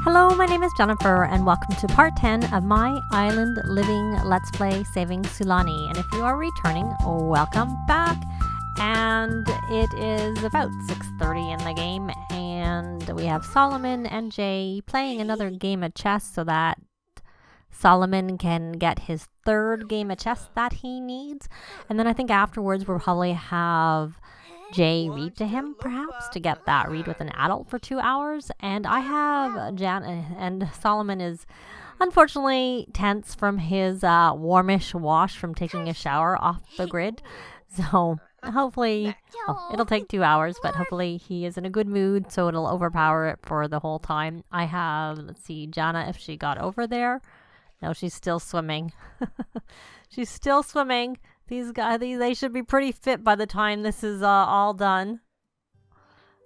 Hello, my name is Jennifer, and welcome to part 10 of my island living Let's Play Saving Sulani. And if you are returning, welcome back. And it is about 6:30 in the game, and we have Solomon and Jay playing another game of chess so that Solomon can get his third game of chess that he needs. And then I think afterwards we'll probably have Jay read to him, perhaps, to get that read with an adult for 2 hours. And I have Jana, and Solomon is unfortunately tense from his warmish wash from taking a shower off the grid. So hopefully, it'll take 2 hours, but hopefully he is in a good mood, so it'll overpower it for the whole time. I have, let's see, Jana, if she got over there. No, she's still swimming. She's still swimming. These guys, they should be pretty fit by the time this is all done.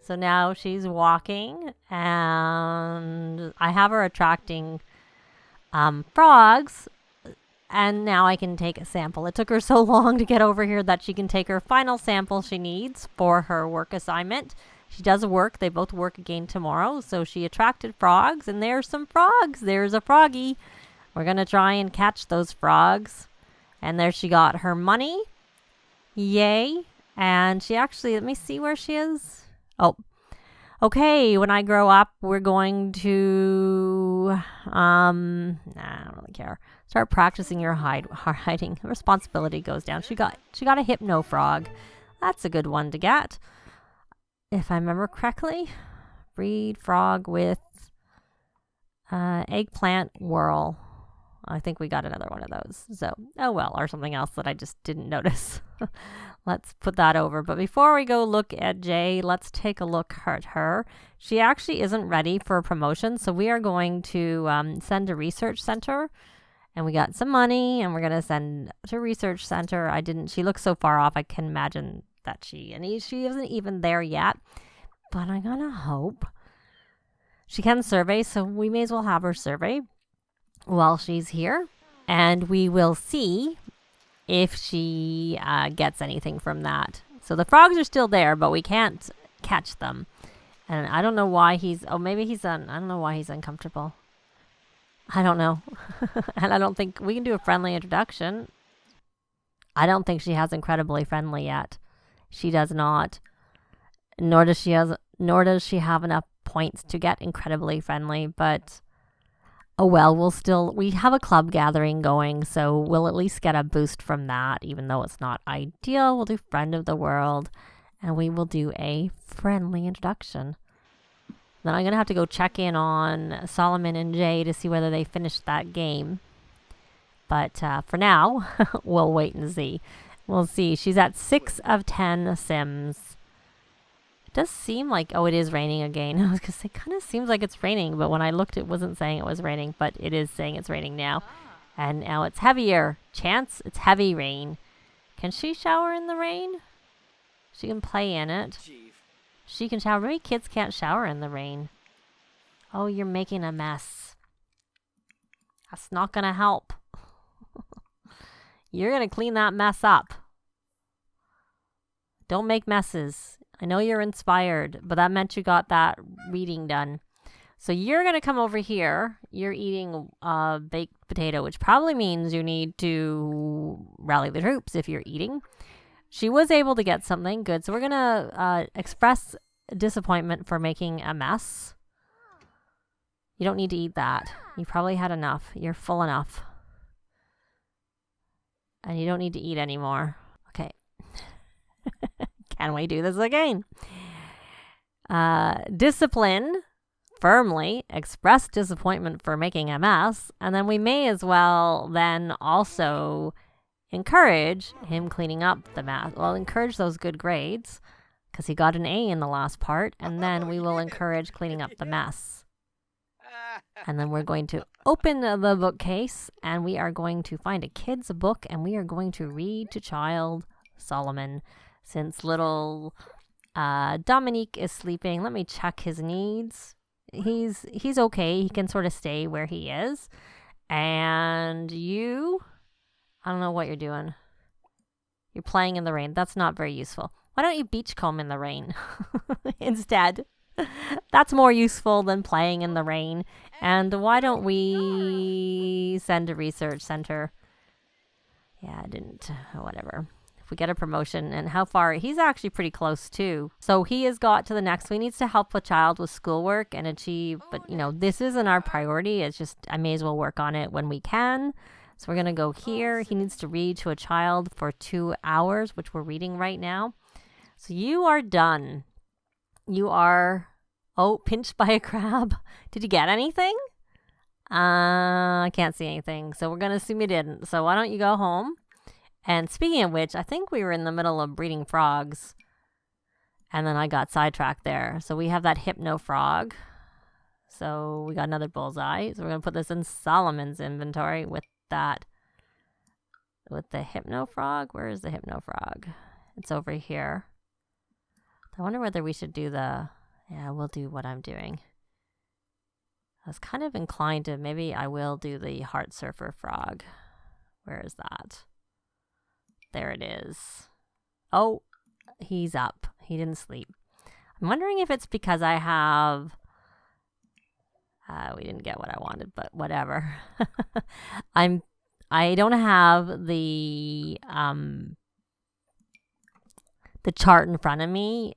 So now she's walking, and I have her attracting frogs, and now I can take a sample. It took her so long to get over here that she can take her final sample she needs for her work assignment. She does work. They both work again tomorrow, so she attracted frogs, and there's some frogs. There's a froggy. We're going to try and catch those frogs. And there she got her money. Yay. And she actually, let me see where she is. Oh, okay. When I grow up, we're going to, I don't really care. Start practicing your hiding. Responsibility goes down. She got a hypno frog. That's a good one to get. If I remember correctly. Breed frog with eggplant whirl. I think we got another one of those. So, oh well, or something else that I just didn't notice. Let's put that over. But before we go look at Jay, let's take a look at her. She actually isn't ready for a promotion, so we are going to send to research center. And we got some money, and we're going to send to research center. She looks so far off, I can imagine that she isn't even there yet. But I'm going to hope. She can survey, so we may as well have her survey while she's here, and we will see if she gets anything from that. So the frogs are still there, but we can't catch them. And I don't know why I don't know why he's uncomfortable. I don't know. And I don't think we can do a friendly introduction. I don't think she has incredibly friendly yet. She does not. Nor does she have enough points to get incredibly friendly, but oh well, we have a club gathering going, so we'll at least get a boost from that, even though it's not ideal. We'll do friend of the world, and we will do a friendly introduction. Then I'm going to have to go check in on Solomon and Jay to see whether they finished that game. But for now, we'll wait and see. We'll see. She's at 6 of 10 sims. It does seem like, it is raining again. Because it kind of seems like it's raining, but when I looked, it wasn't saying it was raining, but it is saying it's raining now. And now it's heavier. Chance, it's heavy rain. Can she shower in the rain? She can play in it. She can shower. Maybe kids can't shower in the rain. Oh, you're making a mess. That's not going to help. You're going to clean that mess up. Don't make messes. I know you're inspired, but that meant you got that reading done. So you're going to come over here. You're eating baked potato, which probably means you need to rally the troops if you're eating. She was able to get something good, so we're going to express disappointment for making a mess. You don't need to eat that. You probably had enough. You're full enough. And you don't need to eat anymore. Okay. Can we do this again? Discipline, firmly, express disappointment for making a mess, and then we may as well then also encourage him cleaning up the mess. Well, encourage those good grades, because he got an A in the last part, and then we will encourage cleaning up the mess. And then we're going to open the bookcase, and we are going to find a kid's book, and we are going to read to child Solomon. Since little Dominick is sleeping, let me check his needs. He's okay. He can sort of stay where he is. And you, I don't know what you're doing. You're playing in the rain. That's not very useful. Why don't you beachcomb in the rain instead? That's more useful than playing in the rain. And why don't we send a research center? Yeah, I didn't. Whatever. If we get a promotion, and how far? He's actually pretty close too. So he has got to the next. He needs to help a child with schoolwork and achieve. But, this isn't our priority. It's just I may as well work on it when we can. So we're going to go here. He needs to read to a child for 2 hours, which we're reading right now. So you are done. You are, pinched by a crab. Did you get anything? I can't see anything. So we're going to assume you didn't. So why don't you go home? And speaking of which, I think we were in the middle of breeding frogs. And then I got sidetracked there. So we have that hypno frog. So we got another bullseye. So we're going to put this in Solomon's inventory with the hypno frog. Where is the hypno frog? It's over here. I wonder whether we should do we'll do what I'm doing. I was kind of inclined to, maybe I will do the heart surfer frog. Where is that? There it is. Oh, he's up. He didn't sleep. I'm wondering if it's because I have, we didn't get what I wanted, but whatever. I don't have the chart in front of me,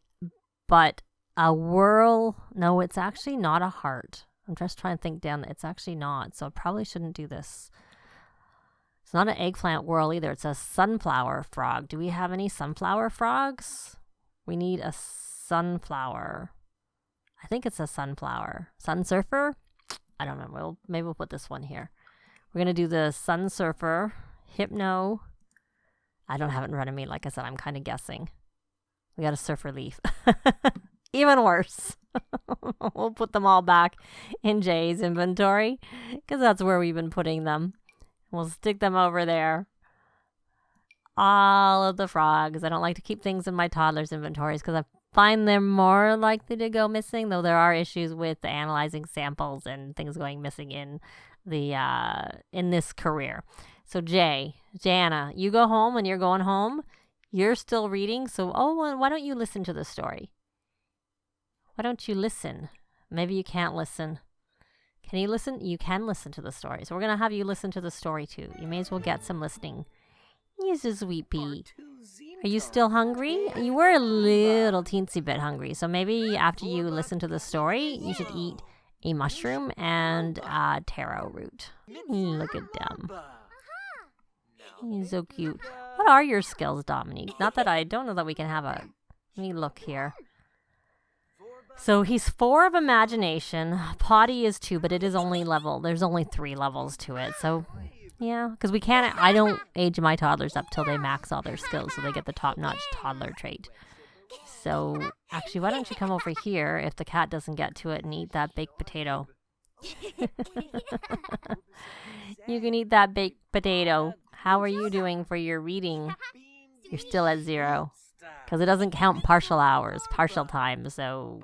but a whirl, no, it's actually not a heart. I'm just trying to think down. It's actually not, so I probably shouldn't do this. It's not an eggplant whirl either. It's a sunflower frog. Do we have any sunflower frogs? We need a sunflower. I think it's a sunflower. Sun surfer? I don't know. Maybe we'll put this one here. We're going to do the sun surfer, hypno. I don't have it in front of me. Like I said, I'm kind of guessing. We got a surfer leaf. Even worse. We'll put them all back in Jay's inventory because that's where we've been putting them. We'll stick them over there. All of the frogs. I don't like to keep things in my toddler's inventories because I find they're more likely to go missing, though there are issues with analyzing samples and things going missing in this career. So Jana, you go home. When you're going home, you're still reading. So, why don't you listen to the story? Why don't you listen? Maybe you can't listen. Can you listen? You can listen to the story. So we're going to have you listen to the story too. You may as well get some listening. He's a sweet pea. Are you still hungry? You were a little teensy bit hungry. So maybe after you listen to the story, you should eat a mushroom and taro root. Look at them. He's so cute. What are your skills, Dominick? Not that I don't know that we can have a... Let me look here. So he's 4 of imagination. Potty is 2, but it is only level. There's only 3 levels to it. So, yeah, because we can't... I don't age my toddlers up till they max all their skills, so they get the top-notch toddler trait. So, actually, why don't you come over here if the cat doesn't get to it and eat that baked potato? You can eat that baked potato. How are you doing for your reading? You're still at 0. Because it doesn't count partial hours, partial time. So,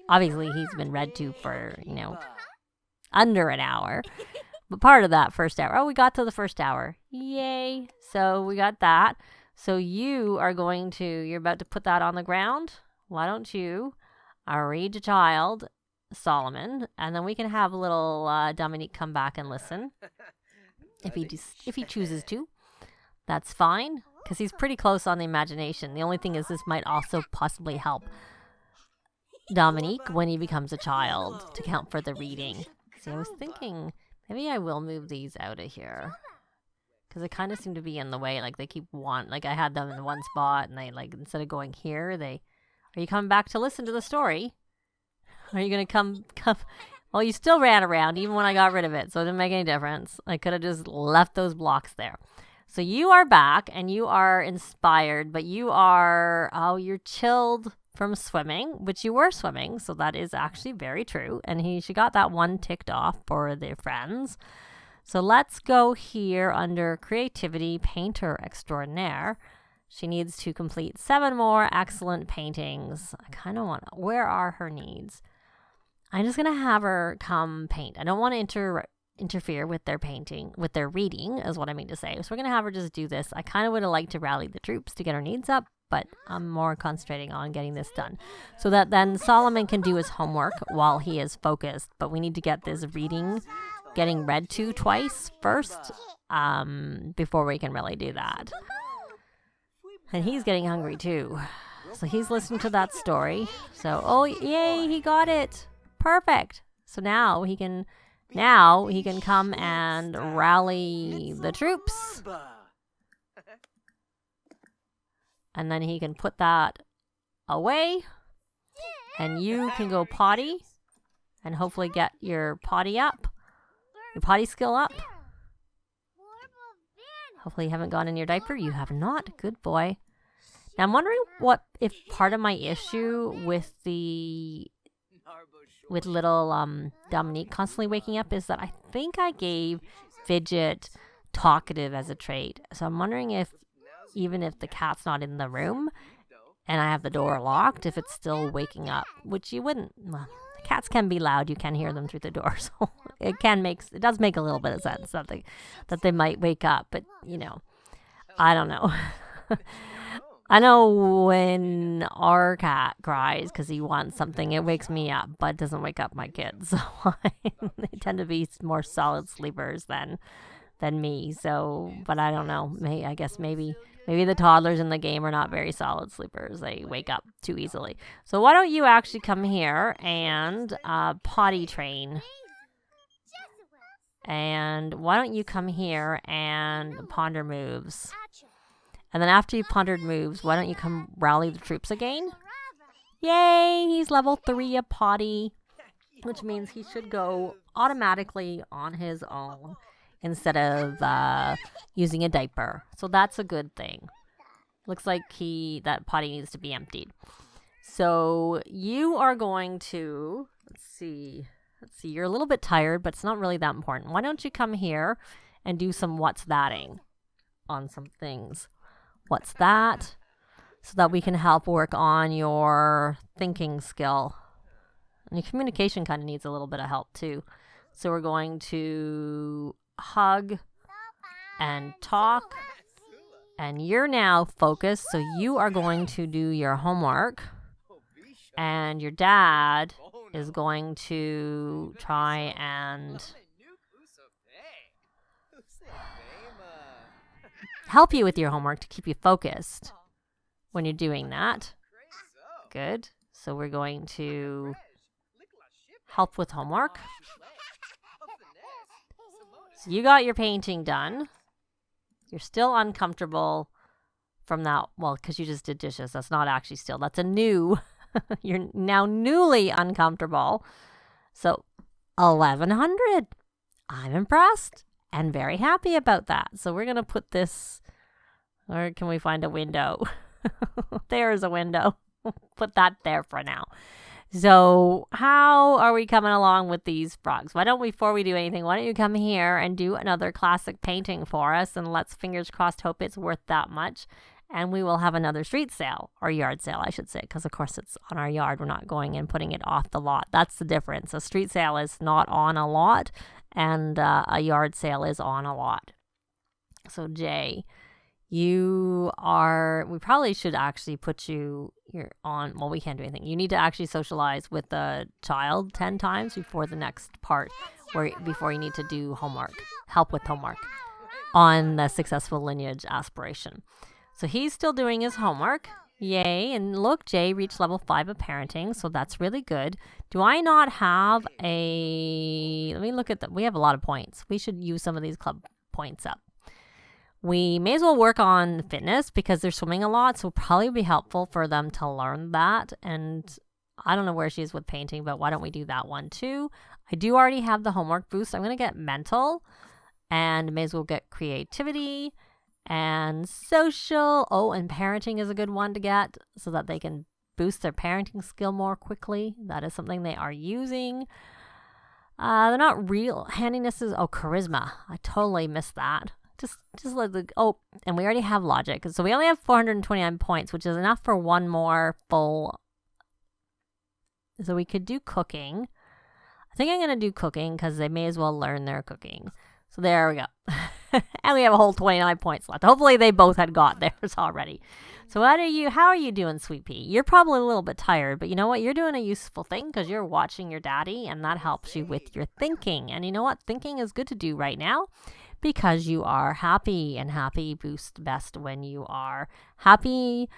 obviously, he's been read to for, under an hour. But part of that first hour. Oh, we got to the first hour. Yay. So, we got that. So, you're about to put that on the ground. Why don't you read to child, Solomon, and then we can have little Dominick come back and listen. If he chooses to. That's fine. Because he's pretty close on the imagination. The only thing is this might also possibly help Dominick when he becomes a child to count for the reading. See, I was thinking maybe I will move these out of here. Because they kind of seem to be in the way. Like they keep I had them in one spot and they instead of going here, are you coming back to listen to the story? Are you going to come? Well, you still ran around even when I got rid of it. So it didn't make any difference. I could have just left those blocks there. So you are back and you are inspired, but you're chilled from swimming, which you were swimming. So that is actually very true. And she got that one ticked off for their friends. So let's go here under creativity, painter extraordinaire. She needs to complete 7 more excellent paintings. I kind of where are her needs? I'm just going to have her come paint. I don't want to interfere with their painting, with their reading is what I mean to say. So we're going to have her just do this. I kind of would have liked to rally the troops to get her needs up, but I'm more concentrating on getting this done so that then Solomon can do his homework while he is focused. But we need to get this reading getting read to twice first before we can really do that. And he's getting hungry too. So he's listening to that story. So, oh, yay, he got it. Perfect. So now he can come and rally the troops. And then he can put that away. And you can go potty and hopefully get your potty skill up. Hopefully you haven't gone in your diaper. You have not. Good boy. Now I'm wondering if part of my issue with little Dominique constantly waking up is that I think I gave Fidget talkative as a trait. So I'm wondering if even if the cat's not in the room and I have the door locked, if it's still waking up, which you wouldn't. Well, cats can be loud. You can hear them through the door, so it does make a little bit of sense that they might wake up. But I don't know. I know when our cat cries because he wants something, it wakes me up, but it doesn't wake up my kids. So they tend to be more solid sleepers than me. So, but I don't know. I guess maybe the toddlers in the game are not very solid sleepers. They wake up too easily. So why don't you actually come here and potty train? And why don't you come here and ponder moves? And then after you've pondered moves, why don't you come rally the troops again? Yay! He's level 3 of potty, which means he should go automatically on his own instead of using a diaper. So that's a good thing. Looks like that potty needs to be emptied. So you are going to, let's see, you're a little bit tired, but it's not really that important. Why don't you come here and do some what's thatting on some things? What's that? So that we can help work on your thinking skill. And your communication kind of needs a little bit of help too. So we're going to hug and talk. And you're now focused, so you are going to do your homework. And your dad is going to try and help you with your homework to keep you focused when you're doing that. Good. So we're going to help with homework. So you got your painting done. You're still uncomfortable from that. Well, because you just did dishes. That's not actually still. That's a new. You're now newly uncomfortable. So 1100. I'm impressed and very happy about that. So we're going to put this, or can we find a window? There's a window. Put that there for now. So how are we coming along with these frogs? Before we do anything, why don't you come here and do another classic painting for us, and let's fingers crossed hope it's worth that much. And we will have another street sale, or yard sale, I should say, because of course it's on our yard. We're not going and putting it off the lot. That's the difference. A street sale is not on a lot, and a yard sale is on a lot. So Jay, we probably should actually put you here on, well, we can't do anything. You need to actually socialize with the child 10 times before the next part, before you need to do help with homework on the successful lineage aspiration. So he's still doing his homework. Yay. And look, Jay reached level 5 of parenting, so that's really good. Do I not have let me look at we have a lot of points. We should use some of these club points up. We may as well work on fitness because they're swimming a lot, so it'll probably be helpful for them to learn that. And I don't know where she is with painting, but why don't we do that one too? I do already have the homework boost. I'm going to get mental, and may as well get creativity and social. Oh, and parenting is a good one to get so that they can boost their parenting skill more quickly. That is something they are using. They're not real. Handiness is, charisma. I totally missed that. Just let and we already have logic. So we only have 429 points, which is enough for one more full. So we could do cooking. I think I'm going to do cooking because they may as well learn their cooking. So there we go. And we have a whole 29 points left. Hopefully they both had got theirs already. So how are you doing, Sweet Pea? You're probably a little bit tired, but you know what? You're doing a useful thing because you're watching your daddy, and that helps you with your thinking. And you know what? Thinking is good to do right now because you are happy, and happy boosts best when you are happy.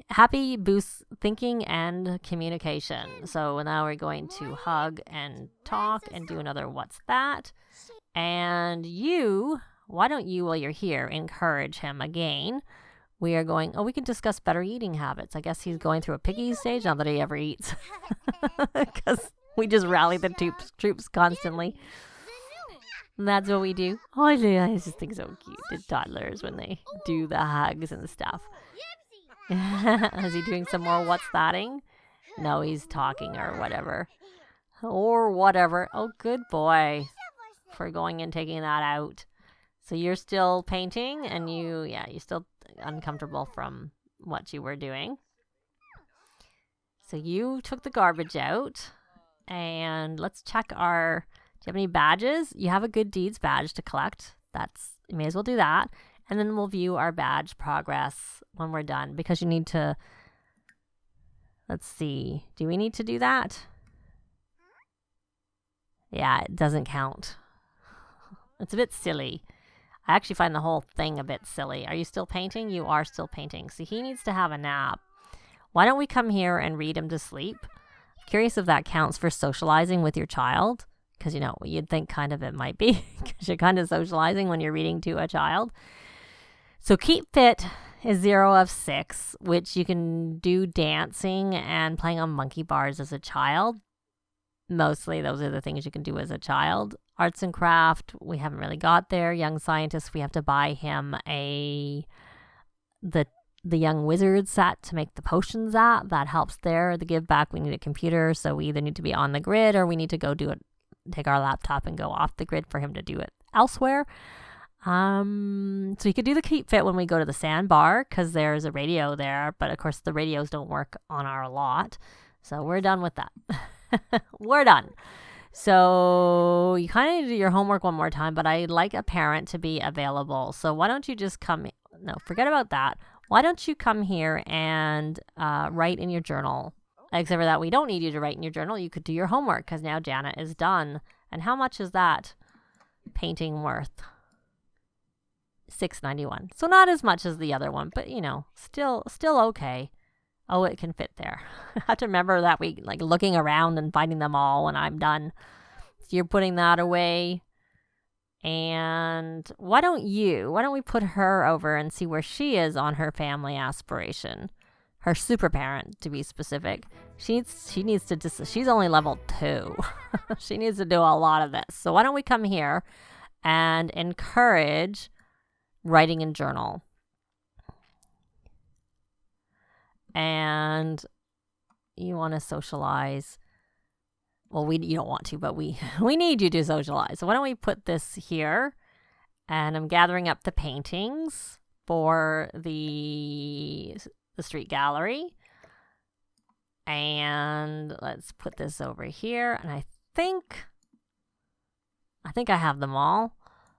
Happy boosts thinking and communication. So now we're going to hug and talk and do another what's that. And why don't you, while you're here, encourage him again? We are going, we can discuss better eating habits. I guess he's going through a piggy stage, not that he ever eats. Because we just rally the troops constantly. And that's what we do. Oh, I just think so cute, the toddlers, when they do the hugs and stuff. Is he doing some more what's thatting? No, he's talking or whatever. Oh, good boy for going and taking that out. So you're still painting, and you're still uncomfortable from what you were doing. So you took the garbage out, and let's check do you have any badges? You have a good deeds badge to collect. You may as well do that. And then we'll view our badge progress when we're done, because you need to, let's see, do we need to do that? Yeah, it doesn't count. It's a bit silly. I actually find the whole thing a bit silly. Are you still painting? You are still painting. See, he needs to have a nap. Why don't we come here and read him to sleep? Curious if that counts for socializing with your child. Because, you'd think kind of it might be. Because you're kind of socializing when you're reading to a child. So keep fit is 0 of 6, which you can do dancing and playing on monkey bars as a child. Mostly those are the things you can do as a child. Arts and craft, we haven't really got there. Young scientist, we have to buy him the young wizard set to make the potions at. That helps there. The give back, we need a computer, so we either need to be on the grid or we need to go do it, take our laptop and go off the grid for him to do it elsewhere. So you could do the keep fit when we go to the sandbar because there's a radio there, but of course the radios don't work on our lot. So we're done with that. We're done. So you kind of need to do your homework one more time, but I'd like a parent to be available. So why don't you just forget about that. Why don't you come here and write in your journal? Except for that, we don't need you to write in your journal. You could do your homework because now Jana is done. And how much is that painting worth? $6.91. So not as much as the other one, but still okay. Oh, it can fit there. I have to remember that we looking around and finding them all when I'm done. So you're putting that away. And why don't we put her over and see where she is on her family aspiration? Her super parent, to be specific. She needs to she's only level 2. She needs to do a lot of this. So why don't we come here and encourage writing in journal? And you want to socialize. Well, you don't want to, but we need you to socialize. So why don't we put this here? And I'm gathering up the paintings for the street gallery. And let's put this over here. And I think I have them all.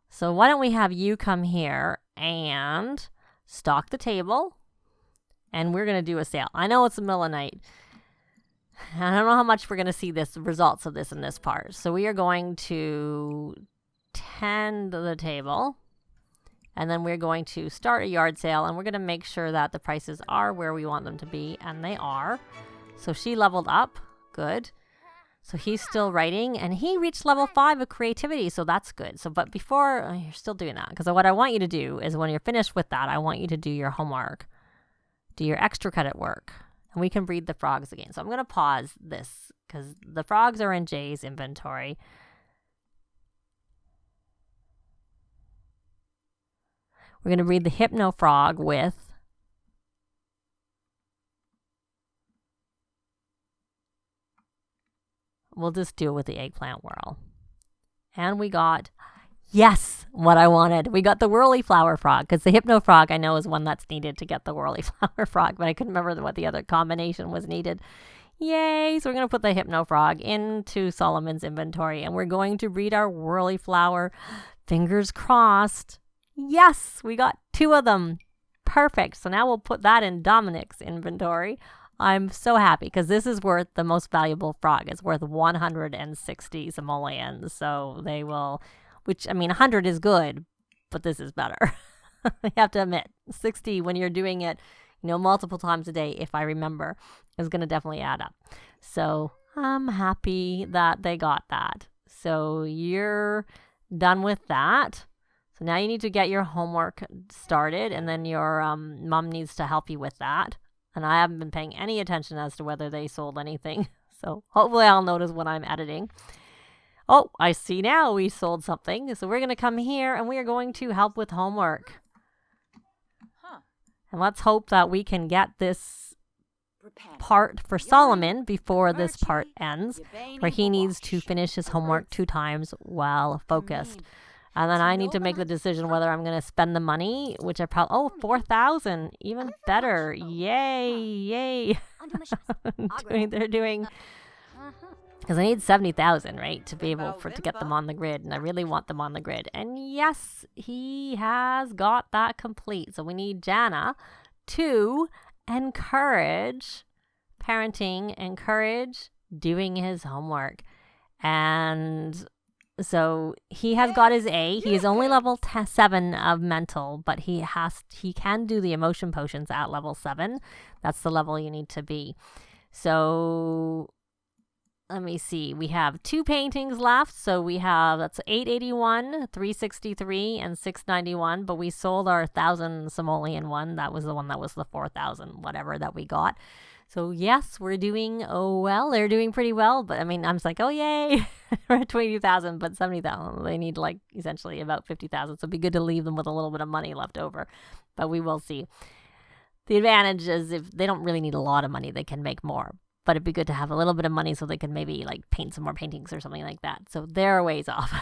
So why don't we have you come here and stock the table. And we're going to do a sale. I know it's the middle of the night. I don't know how much we're going to see the results of this in this part. So we are going to tend the table. And then we're going to start a yard sale. And we're going to make sure that the prices are where we want them to be. And they are. So she leveled up. Good. So he's still writing. And he reached level 5 of creativity. So that's good. But before, you're still doing that. Because what I want you to do is when you're finished with that, I want you to do your homework. Do your extra credit work. And we can breed the frogs again. So I'm going to pause this because the frogs are in Jay's inventory. We're going to breed the hypno frog with we'll just do it with the eggplant whirl. And we got yes, what I wanted. We got the whirly flower frog because the hypno frog I know is one that's needed to get the whirly flower frog, but I couldn't remember what the other combination was needed. Yay! So we're going to put the Hypno Frog into Solomon's inventory, and we're going to breed our Whirly Flower. Fingers crossed. Yes, we got 2 of them. Perfect. So now we'll put that in Dominick's inventory. I'm so happy because this is worth the most valuable frog. It's worth 160 simoleons. So they will, which, I mean, 100 is good, but this is better. I have to admit, 60 when you're doing it, multiple times a day, if I remember, is going to definitely add up. So I'm happy that they got that. So you're done with that. So now you need to get your homework started, and then your mom needs to help you with that. And I haven't been paying any attention as to whether they sold anything. So hopefully I'll notice when I'm editing. Oh, I see now we sold something. So we're going to come here and we are going to help with homework. And let's hope that we can get this part for Solomon before this part ends, where he needs to finish his homework 2 times while focused. And then I need to make the decision whether I'm going to spend the money, which I probably, 4,000, even better. Yay. They're doing, because I need 70,000, right, to be able to get them on the grid. And I really want them on the grid. And yes, he has got that complete. So we need Jana to encourage doing his homework. And so he has got his A. He is only level 7 of mental, but he can do the emotion potions at level 7. That's the level you need to be. So let me see. We have 2 paintings left. So we have, that's 881, 363, and 691. But we sold our 1,000 simoleon one. That was the one that was the 4,000, whatever that we got. So yes, we're doing well. They're doing pretty well. But I mean, I'm just like, oh, yay. We're at 22,000, but 70,000. They need like essentially about 50,000. So it'd be good to leave them with a little bit of money left over. But we will see. The advantage is if they don't really need a lot of money, they can make more. But it'd be good to have a little bit of money so they can maybe like paint some more paintings or something like that. So they're a ways off,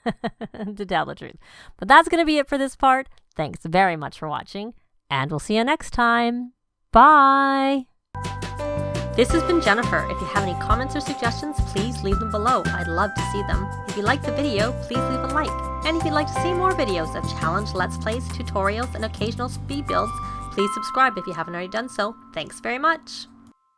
to tell the truth. But that's going to be it for this part. Thanks very much for watching, and we'll see you next time. Bye! This has been Jennifer. If you have any comments or suggestions, please leave them below. I'd love to see them. If you liked the video, please leave a like. And if you'd like to see more videos of challenge, let's plays, tutorials, and occasional speed builds, please subscribe if you haven't already done so. Thanks very much!